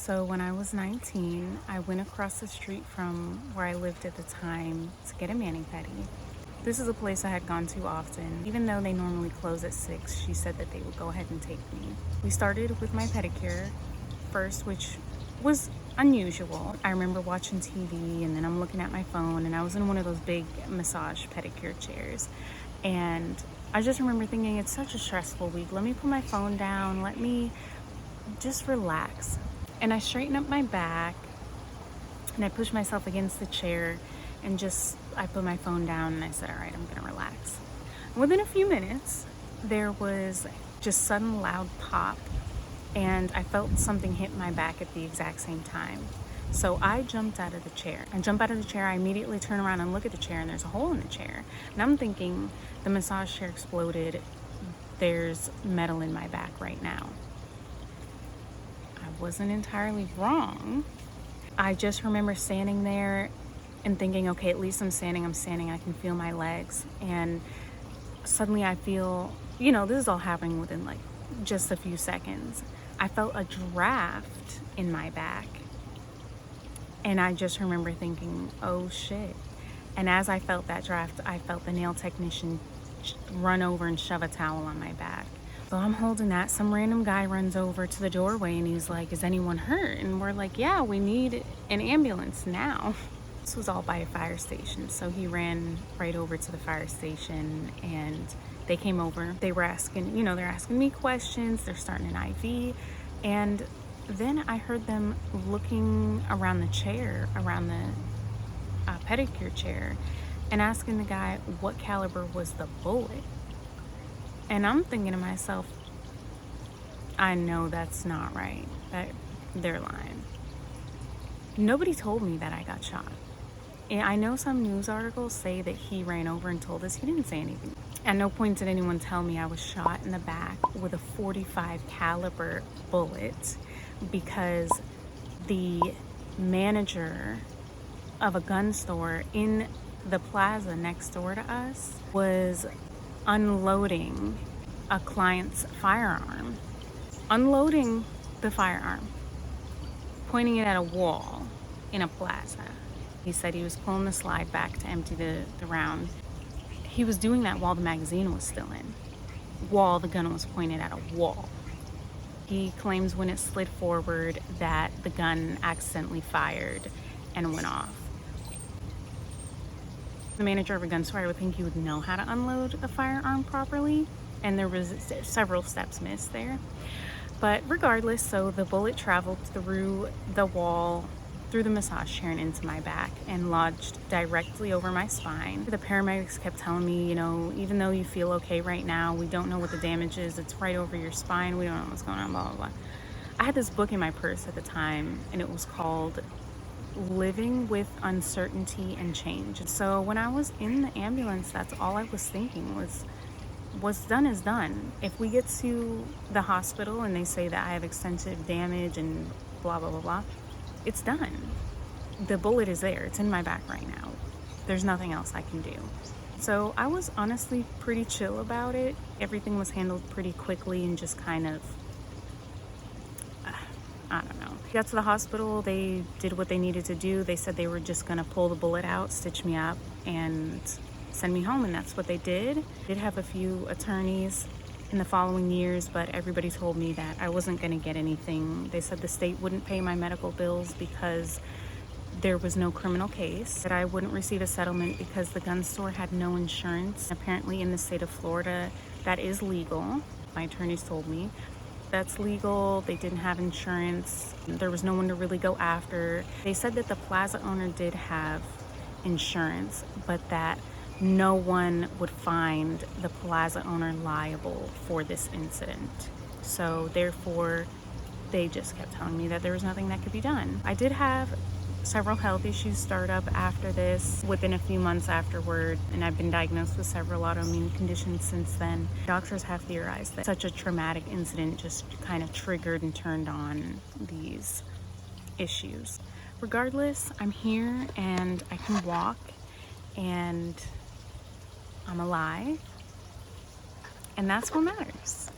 So when I was 19, I went across the street from where I lived at the time to get a mani-pedi. This is a place I had gone to often. Even though they normally close at 6, she said that they would go ahead and take me. We started with my pedicure first, which was unusual. I remember watching TV and then I'm looking at my phone, and I was in one of those big massage pedicure chairs. And I just remember thinking, it's such a stressful week. Let me put my phone down. Let me just relax. And I straightened up my back and I pushed myself against the chair and I put my phone down and I said, all right, I'm gonna relax. Within a few minutes, there was just sudden loud pop and I felt something hit my back at the exact same time. So I jumped out of the chair. I immediately turn around and look at the chair, and there's a hole in the chair. And I'm thinking, the massage chair exploded. There's metal in my back right now. I wasn't entirely wrong. I just remember standing there and thinking, okay, at least I'm standing, I can feel my legs. And suddenly I feel, this is all happening within like just a few seconds. I felt a draft in my back. And I just remember thinking, oh shit. And as I felt that draft, I felt the nail technician run over and shove a towel on my back. So I'm holding that. Some random guy runs over to the doorway and he's like, is anyone hurt? And we're like, yeah, we need an ambulance now. This was all by a fire station. So he ran right over to the fire station and they came over. They were asking, they're asking me questions. They're starting an IV. And then I heard them looking around the chair, around the pedicure chair, and asking the guy what caliber was the bullet. And I'm thinking to myself, I know that's not right. They're lying. Nobody told me that I got shot. And I know some news articles say that he ran over and told us. He didn't say anything. At no point did anyone tell me I was shot in the back with a .45 caliber bullet, because the manager of a gun store in the plaza next door to us was unloading a client's firearm. Unloading the firearm, pointing it at a wall in a plaza. He said he was pulling the slide back to empty the round. He was doing that while the magazine was still in, while the gun was pointed at a wall. He claims when it slid forward that the gun accidentally fired and went off. The manager of a gun store, I would think he would know how to unload a firearm properly, and there was several steps missed there. But regardless, so the bullet traveled through the wall, through the massage chair and into my back and lodged directly over my spine. The paramedics kept telling me, even though you feel okay right now, we don't know what the damage is. It's right over your spine. We don't know what's going on, blah, blah, blah. I had this book in my purse at the time, and it was called Living with Uncertainty and Change. So when I was in the ambulance, that's all I was thinking was, what's done is done. If we get to the hospital and they say that I have extensive damage and blah, blah, blah, blah, it's done. The bullet is there. It's in my back right now. There's nothing else I can do. So I was honestly pretty chill about it. Everything was handled pretty quickly and just kind of, I don't know. Got to the hospital, they did what they needed to do. They said they were just gonna pull the bullet out, stitch me up, and send me home, and that's what they did. Did have a few attorneys in the following years, but everybody told me that I wasn't gonna get anything. They said the state wouldn't pay my medical bills because there was no criminal case, that I wouldn't receive a settlement because the gun store had no insurance. Apparently in the state of Florida, that is legal. My attorneys told me that's legal. They didn't have insurance. There was no one to really go after. They said that the plaza owner did have insurance, but that no one would find the plaza owner liable for this incident. So therefore, they just kept telling me that there was nothing that could be done. I did have several health issues start up after this, within a few months afterward, and I've been diagnosed with several autoimmune conditions since then. Doctors have theorized that such a traumatic incident just kind of triggered and turned on these issues. Regardless, I'm here and I can walk and I'm alive, and that's what matters.